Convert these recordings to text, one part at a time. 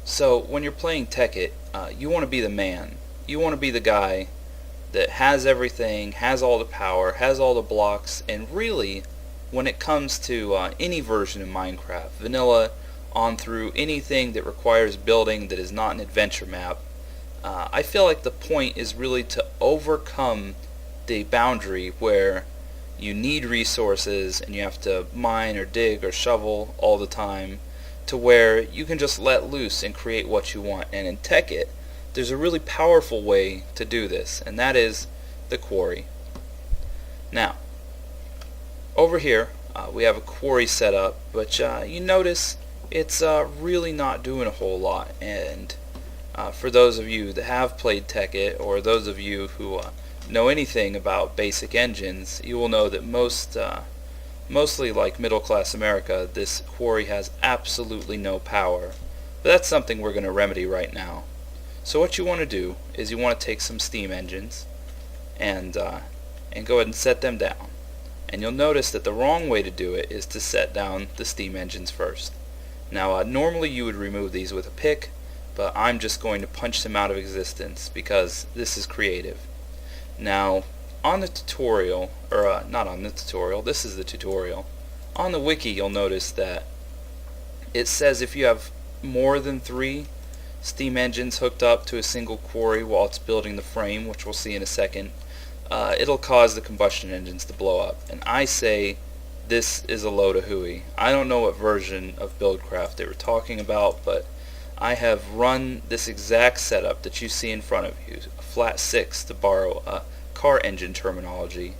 So when you're playing Tekkit, you want to be the man. You want to be the guy that has everything, has all the power, has all the blocks, and really, when it comes to any version of Minecraft, vanilla on through anything that requires building that is not an adventure map, I feel like the point is really to overcome the boundary where you need resources and you have to mine or dig or shovel all the time, to where you can just let loose and create what you want. And in Tekkit, there's a really powerful way to do this, and that is the quarry. Now, over here we have a quarry set up, but you notice it's really not doing a whole lot. And for those of you that have played Tekkit, or those of you who know anything about basic engines, you will know that mostly like middle class America, this quarry has absolutely no power. But that's something we're going to remedy right now. So what you want to do is you want to take some steam engines and go ahead and set them down. And you'll notice that the wrong way to do it is to set down the steam engines first. Now normally you would remove these with a pick, but I'm just going to punch them out of existence because this is creative. Now on the tutorial, or not on the tutorial, this is the tutorial. On the wiki you'll notice that it says if you have more than 3 steam engines hooked up to a single quarry while it's building the frame, which we'll see in a second, it'll cause the combustion engines to blow up. And I say this is a load of hooey. I don't know what version of Buildcraft they were talking about, but I have run this exact setup that you see in front of you, a flat 6 to borrow a car engine terminology,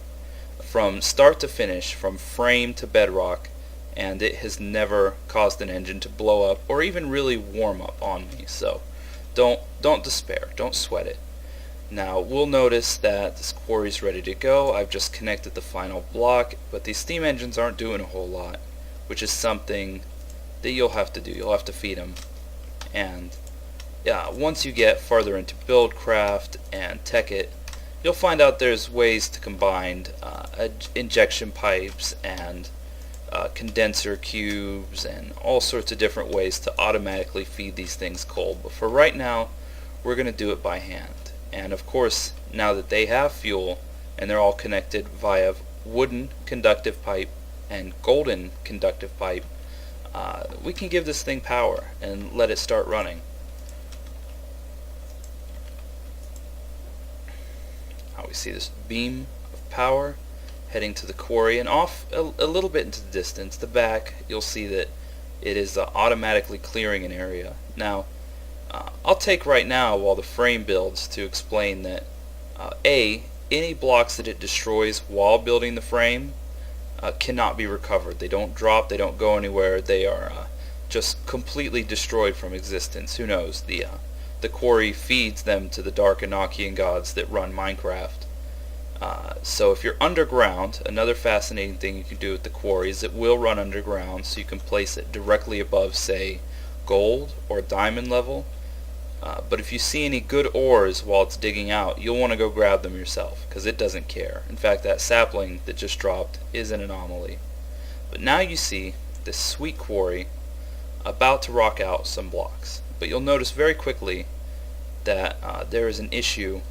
from start to finish, from frame to bedrock, and it has never caused an engine to blow up or even really warm up on me. So don't despair, don't sweat it. Now we'll notice that this quarry is ready to go. I've just connected the final block, but these steam engines aren't doing a whole lot, which is something that you'll have to do. You'll have to feed them. And yeah, once you get farther into Buildcraft and Tekkit, you'll find out there's ways to combine injection pipes and condenser cubes and all sorts of different ways to automatically feed these things coal. But for right now, we're going to do it by hand. And of course, now that they have fuel and they're all connected via wooden conductive pipe and golden conductive pipe, we can give this thing power and let it start running. We see this beam of power heading to the quarry, and off a little bit into the distance, the back, you'll see that it is automatically clearing an area. Now I'll take right now while the frame builds to explain that any blocks that it destroys while building the frame cannot be recovered. They don't drop, they don't go anywhere, they are just completely destroyed from existence. Who knows, the quarry feeds them to the dark Enochian gods that run Minecraft. So if you're underground, another fascinating thing you can do with the quarry is it will run underground, so you can place it directly above, say, gold or diamond level. But if you see any good ores while it's digging out, you'll want to go grab them yourself, because it doesn't care. In fact, that sapling that just dropped is an anomaly. But now you see this sweet quarry about to rock out some blocks. But you'll notice very quickly that there is an issue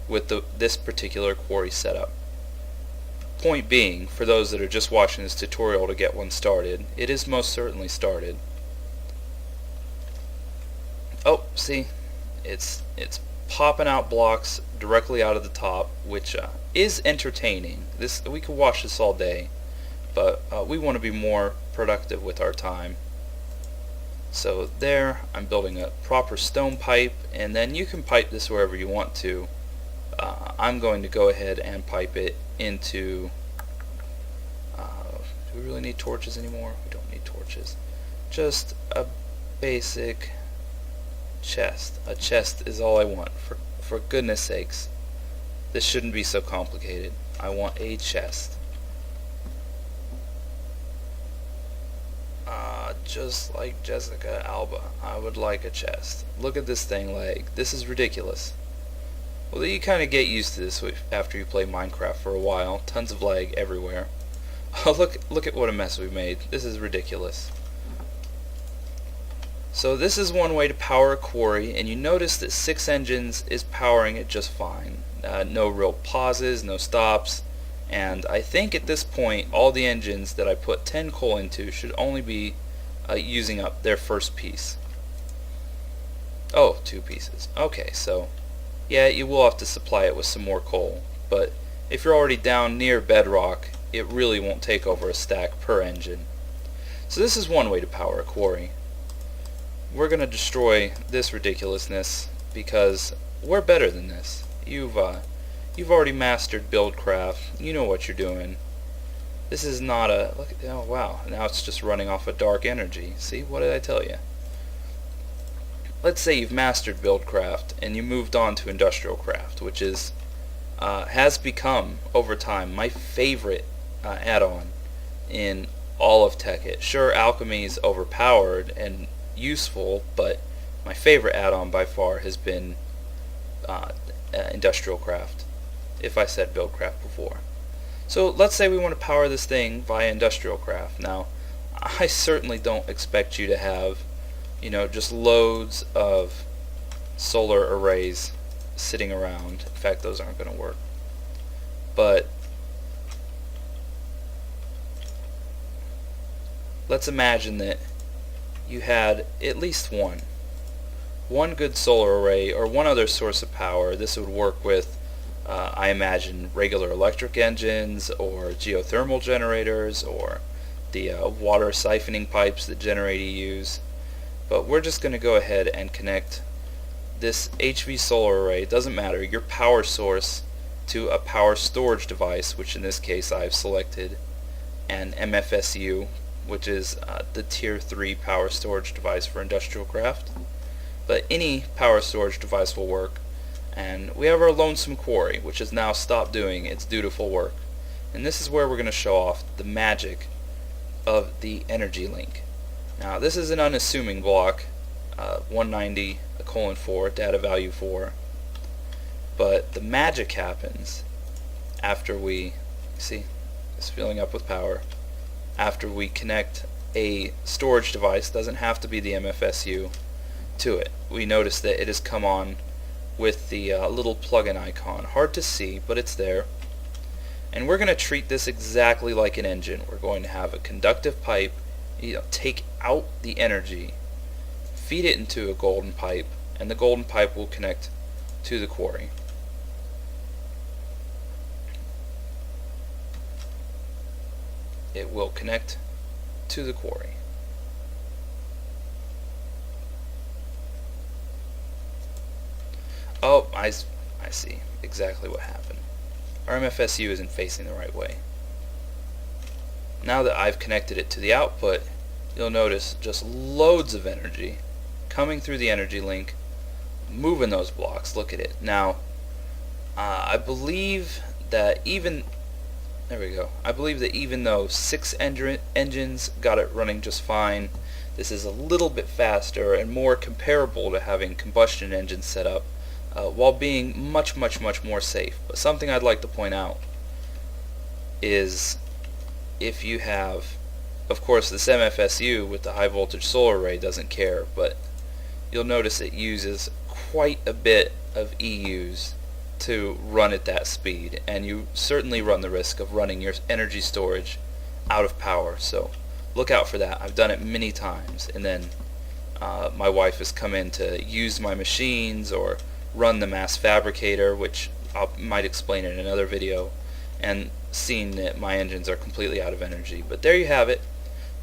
with this particular quarry setup. Point being, for those that are just watching this tutorial to get one started, it is most certainly started. Oh, see, it's popping out blocks directly out of the top, which is entertaining. We could watch this all day, but we want to be more productive with our time. So there, I'm building a proper stone pipe, and then you can pipe this wherever you want to. I'm going to go ahead and pipe it into... do we really need torches anymore? We don't need torches. Just a basic chest. A chest is all I want. For goodness sakes. This shouldn't be so complicated. I want a chest. Just like Jessica Alba, I would like a chest. Look at this thing lag. This is ridiculous. Well, you kind of get used to this after you play Minecraft for a while. Tons of lag everywhere. Oh, look at what a mess we made. This is ridiculous. So this is one way to power a quarry, and you notice that 6 engines is powering it just fine. No real pauses, no stops, and I think at this point all the engines that I put 10 coal into should only be using up their first piece. Oh, 2 pieces. Okay, so yeah, you will have to supply it with some more coal, but if you're already down near bedrock, it really won't take over a stack per engine. So this is one way to power a quarry. We're going to destroy this ridiculousness because we're better than this. You've already mastered buildcraft. You know what you're doing. This is not a look. Oh wow! Now it's just running off of dark energy. See, what did I tell you? Let's say you've mastered buildcraft and you moved on to industrial craft, which is has become over time my favorite add-on in all of Tekkit. Sure, alchemy is overpowered and useful, but my favorite add-on by far has been industrial craft, if I said buildcraft before. So let's say we want to power this thing via industrial craft. Now, I certainly don't expect you to have, just loads of solar arrays sitting around. In fact, those aren't going to work. But let's imagine that you had at least one good solar array or one other source of power. This would work with, I imagine, regular electric engines or geothermal generators or the water siphoning pipes that Generator use. But we're just going to go ahead and connect this HV solar array, doesn't matter, your power source, to a power storage device, which in this case I've selected an MFSU, which is the tier 3 power storage device for industrial craft. But any power storage device will work. And we have our lonesome quarry, which has now stopped doing its dutiful work. And this is where we're going to show off the magic of the energy link. Now this is an unassuming block, 190:4, data value 4. But the magic happens after we, see, it's filling up with power. After we connect a storage device, doesn't have to be the MFSU, to it. We notice that it has come on with the little plug-in icon. Hard to see, but it's there. And we're going to treat this exactly like an engine. We're going to have a conductive pipe, take out the energy, feed it into a golden pipe, and the golden pipe will connect to the quarry. It will connect to the quarry. Oh, I see exactly what happened. Our MFSU isn't facing the right way. Now that I've connected it to the output, you'll notice just loads of energy coming through the energy link, moving those blocks. Look at it. Now, I believe that even though 6 engines got it running just fine, this is a little bit faster and more comparable to having combustion engines set up, while being much more safe. But something I'd like to point out is if you have, of course, this MFSU with the high voltage solar array doesn't care, but you'll notice it uses quite a bit of EUs to run at that speed, and you certainly run the risk of running your energy storage out of power. So look out for that. I've done it many times, and then my wife has come in to use my machines or run the mass fabricator, which I might explain in another video, and seen that my engines are completely out of energy. But there you have it,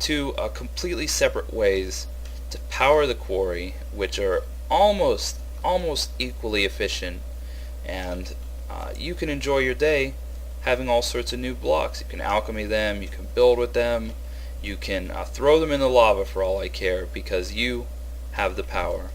2 completely separate ways to power the quarry, which are almost equally efficient, and you can enjoy your day having all sorts of new blocks. You can alchemy them, you can build with them, you can throw them in the lava for all I care, because you have the power.